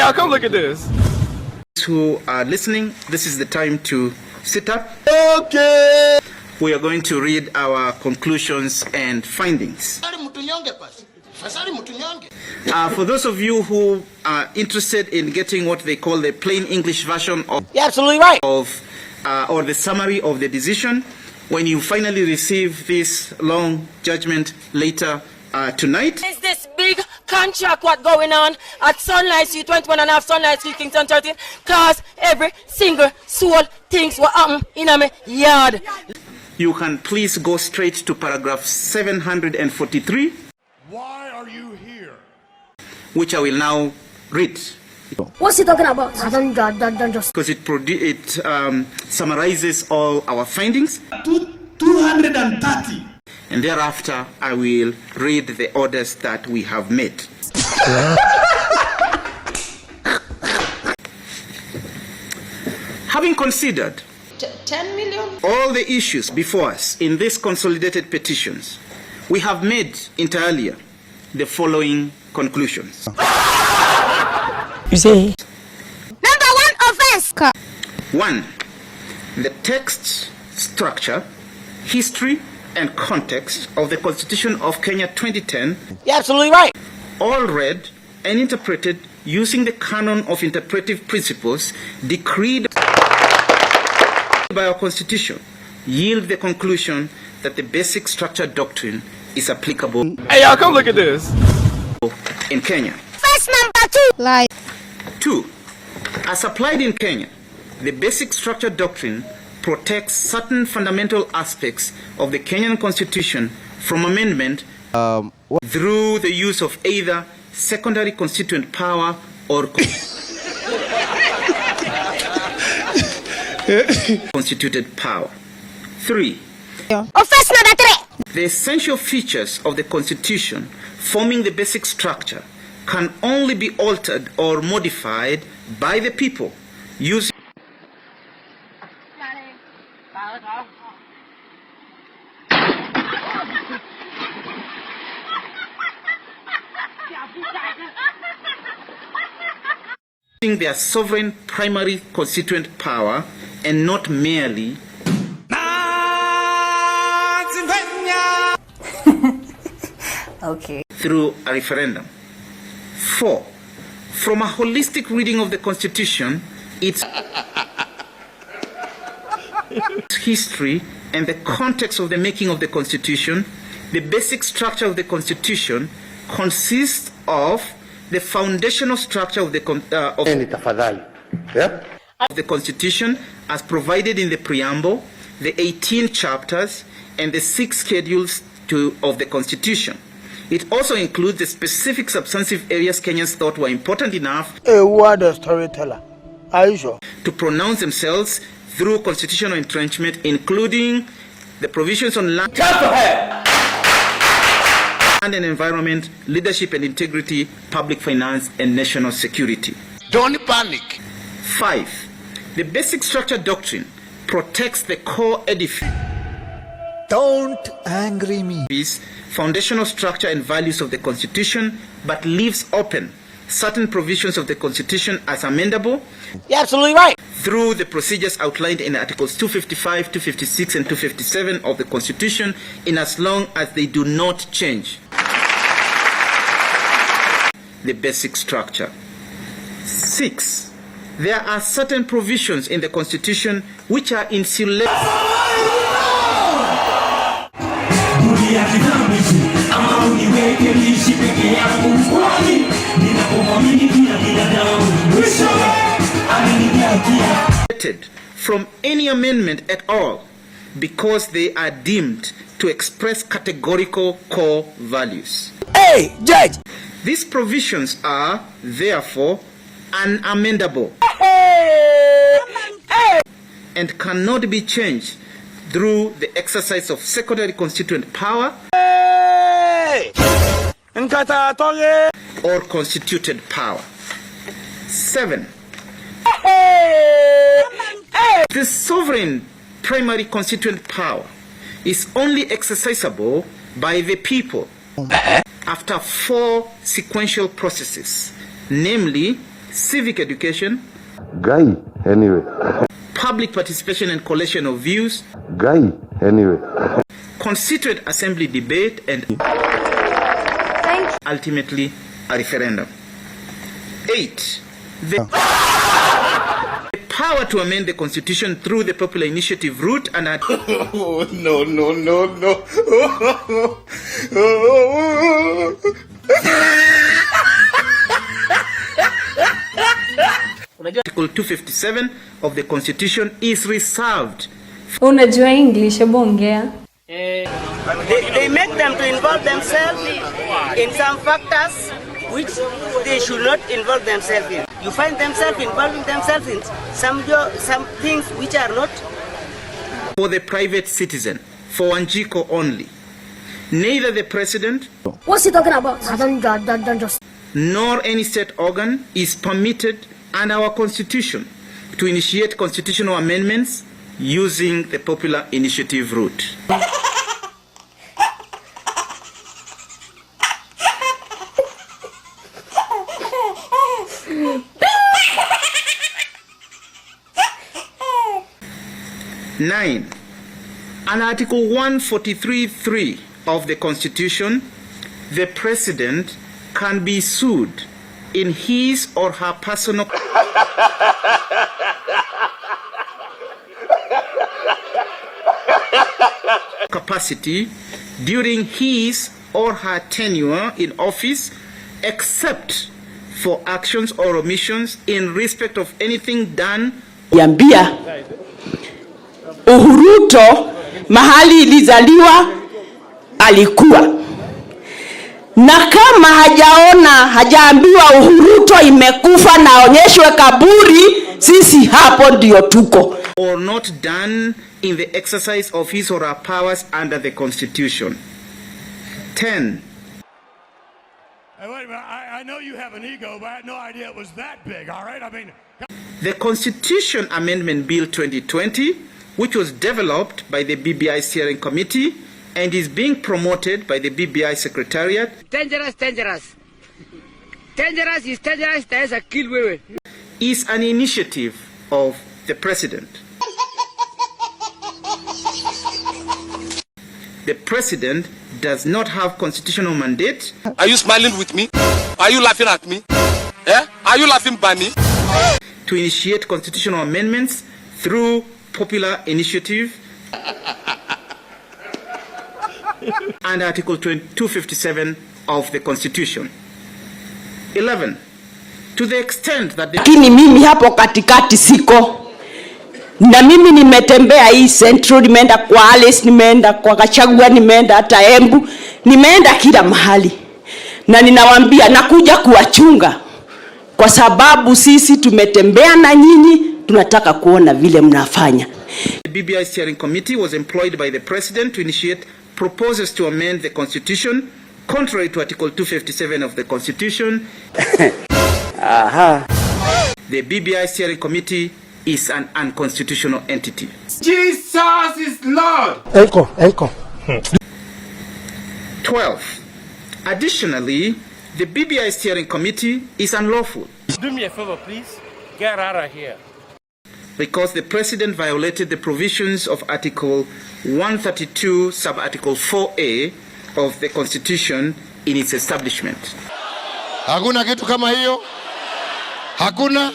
y'all, come look at this. Who are listening, this is the time to sit up. Okay. We are going to read our conclusions and findings. For those of you who are interested in getting what they call the plain English version of, absolutely right, or the summary of the decision, when you finally receive this long judgment later tonight. Is this big contract what going on at Sunlight Street 21.5 Sunlight Street Kingston 13? Cause every single soul thinks what happen in a yard. You can please go straight to paragraph 743. Why are you here? Which I will now read. What's he talking about? Don't just. Because it summarizes all our findings. 230. And thereafter, I will read the orders that we have made. Having considered 10 million? all the issues before us in these consolidated petitions, we have made inter alia the following conclusions. You say? Number one offense. 1. The text, structure, history, and context of the Constitution of Kenya 2010, You're absolutely right, all read and interpreted using the canon of interpretive principles decreed by our Constitution, yield the conclusion that the basic structure doctrine is applicable Hey, y'all, come look at this. in Kenya. First number two. Lie. 2. As applied in Kenya, the basic structure doctrine protects certain fundamental aspects of the Kenyan Constitution from amendment through the use of either secondary constituent power or constituted power. 3. Offense number three. The essential features of the Constitution forming the basic structure can only be altered or modified by the people using their sovereign primary constituent power and not merely Okay. through a referendum. 4. From a holistic reading of the Constitution, its history and the context of the making of the Constitution, the basic structure of the Constitution consists of the foundational structure of the Constitution as provided in the preamble, the 18 chapters, and the 6 schedules of the Constitution. It also includes the specific substantive areas Kenyans thought were important enough a word of storyteller. Are you sure? to pronounce themselves through constitutional entrenchment, including the provisions on land and environment, leadership and integrity, public finance, and national security. Don't panic. 5. The basic structure doctrine protects the core edifice, Don't angry me. foundational structure and values of the Constitution, but leaves open certain provisions of the Constitution as amendable you're absolutely right, through the procedures outlined in Articles 255, 256, and 257 of the Constitution, in as long as they do not change the basic structure. 6. There are certain provisions in the Constitution which are insulated from any amendment at all because they are deemed to express categorical core values. Hey, Judge. These provisions are, therefore, unamendable and cannot be changed through the exercise of secondary constituent power or constituted power. 7. The sovereign primary constituent power is only exercisable by the people after 4 sequential processes, namely civic education, Guy, anyway. public participation and collation of views, Guy, anyway. constituent assembly debate, and ultimately a referendum. 8. The power to amend the constitution through the popular initiative route and Oh, no, no, no, no. Article 257 of the constitution is reserved. Unajua English, bongea. They make them to involve themselves in some factors which they should not involve themselves in. You find themselves involving themselves in some things which are not For the private citizen, for Wanjiko only. Neither the president What's he talking about? I don't just. nor any state organ is permitted under our constitution to initiate constitutional amendments using the popular initiative route. Nine, on Article 143.3 of the Constitution, the President can be sued in his or her personal capacity during his or her tenure in office, except for actions or omissions in respect of anything done. Yambia Uhuruto mahali ilizaliwa alikuwa, na kama hajaambiwa Uhuruto imekufa na onyeshwe kaburi, sisi hapo ndio tuko. Or not done in the exercise of his or her powers under the Constitution. 10. Hey, wait a minute. I know you have an ego, but I had no idea it was that big, all right? I mean... The Constitution Amendment Bill 2020, which was developed by the BBI Steering Committee and is being promoted by the BBI Secretariat, dangerous. Dangerous is dangerous, there's a kill way. is an initiative of the President. The President does not have constitutional mandate. Are you smiling with me? Are you laughing at me? Eh? Are you laughing, Bunny? To initiate constitutional amendments through popular initiative and Article 257 of the Constitution. 11. To the extent that the Lakini mimi hapo katikati siko. Na mimi nimetembea hii Central, nimeenda kwa Alice, nimeenda kwa Kachagua, nimeenda hata Embu, nimeenda kila mahali. Na ninawaambia nakuja kuwachunga, kwa sababu sisi tumetembea na nyinyi, tunataka kuona vile mnafanya. The BBI Steering Committee was employed by the President to initiate proposals to amend the Constitution contrary to Article 257 of the Constitution. The BBI Steering Committee is an unconstitutional entity. Jesus is Lord. Echo. 12. Additionally, the BBI Steering Committee is unlawful. Do me a favor, please. Get out of here. Because the President violated the provisions of Article 132, sub-Article 4A of the Constitution in its establishment. Hakuna kitu kama hiyo. Hakuna.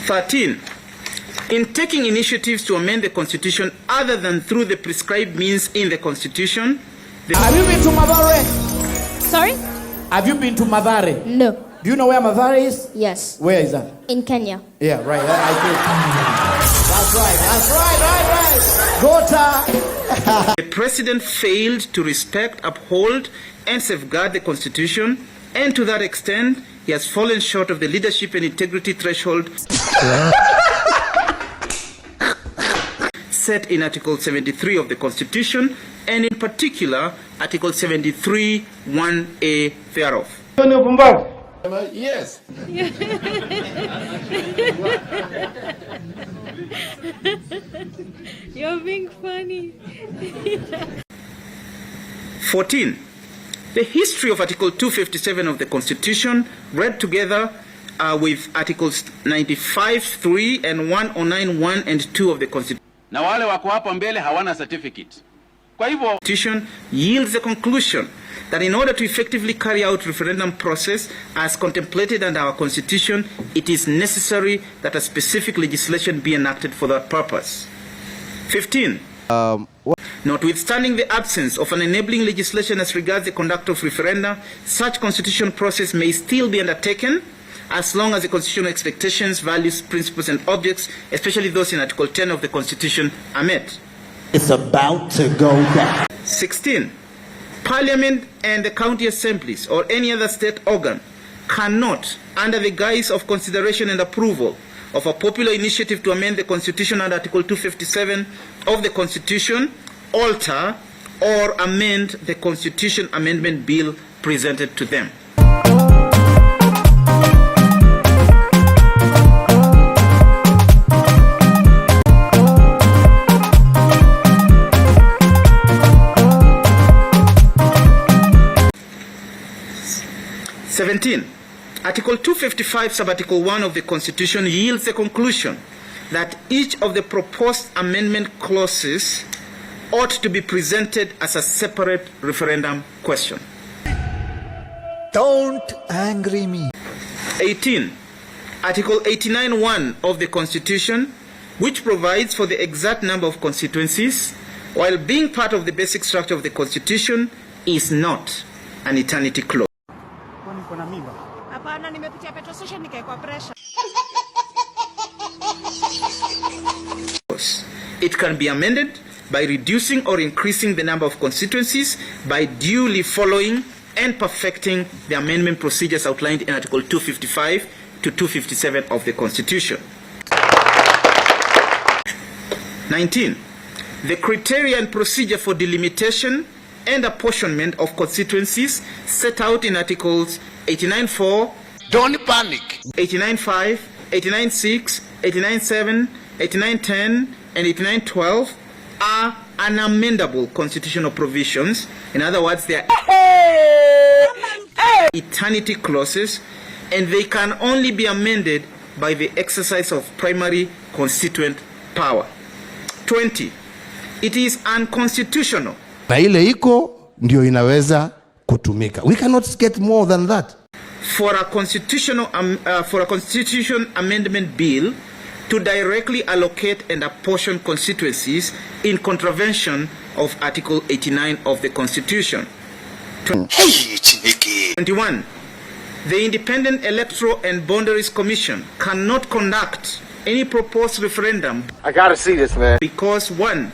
13. In taking initiatives to amend the Constitution other than through the prescribed means in the Constitution, Have you been to Madare? Sorry? Have you been to Madare? No. Do you know where Madare is? Yes. Where is that? In Kenya. Yeah, right. I think. That's right. Gota. the President failed to respect, uphold, and safeguard the Constitution, and to that extent, he has fallen short of the leadership and integrity threshold set in Article 73 of the Constitution, and in particular, Article 73, 1A thereof. Yes. You're being funny. 14. The history of Article 257 of the Constitution, read together with Articles 95(3) and 109(1) and 2 of the Constitution. Na wale wako hapo mbele hawana certificate. Kwa hivyo Constitution yields the conclusion that in order to effectively carry out referendum process as contemplated under our Constitution, it is necessary that a specific legislation be enacted for that purpose. 15. Notwithstanding the absence of an enabling legislation as regards the conduct of referenda, such constitutional process may still be undertaken as long as the constitutional expectations, values, principles, and objects, especially those in Article 10 of the Constitution, are met. It's about to go down. 16. Parliament and the county assemblies or any other state organ cannot, under the guise of consideration and approval of a popular initiative to amend the Constitution under Article 257 of the Constitution, alter or amend the Constitution Amendment Bill presented to them. Article 255, Sub-Article 1 of the Constitution yields the conclusion that each of the proposed amendment clauses ought to be presented as a separate referendum question. Don't angry me. 18. Article 89(1) of the Constitution, which provides for the exact number of constituencies, while being part of the basic structure of the Constitution, is not an eternity clause. It can be amended by reducing or increasing the number of constituencies by duly following and perfecting the amendment procedures outlined in Article 255 to 257 of the Constitution. 19. The criteria and procedure for delimitation and apportionment of constituencies set out in Articles 89(4), Don't panic. 89(5), 89(6), 89(7), 89(10), and 89(12) are unamendable constitutional provisions. In other words, they are eternity clauses, and they can only be amended by the exercise of primary constituent power. 20. It is unconstitutional. Na ile iko ndio inaweza kutumika. We cannot get more than that. For a constitution amendment bill to directly allocate and apportion constituencies in contravention of Article 89 of the Constitution. 21. The Independent Electoral and Boundaries Commission cannot conduct any proposed referendum. I gotta see this, man. Because 1,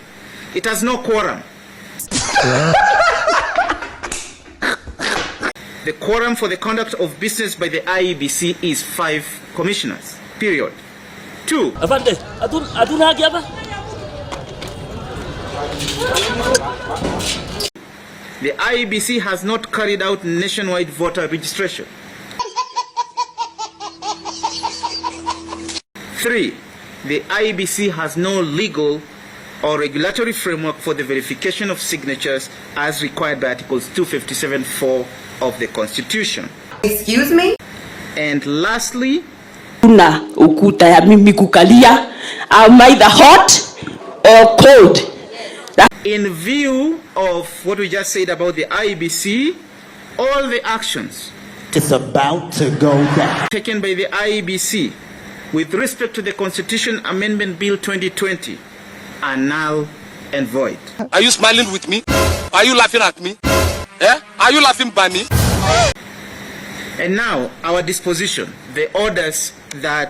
it has no quorum. The quorum for the conduct of business by the IEBC is 5 commissioners, period. 2. The IEBC has not carried out nationwide voter registration. 3. The IEBC has no legal or regulatory framework for the verification of signatures as required by Articles 257(4) of the Constitution. Excuse me? And lastly, Una ukuta ya mimi kukalia, I'm either hot or cold. In view of what we just said about the IEBC, all the actions It's about to go down. taken by the IEBC with respect to the Constitution Amendment Bill 2020 are null and void. Are you smiling with me? Are you laughing at me? Eh? Are you laughing by me? And now, our disposition, the orders that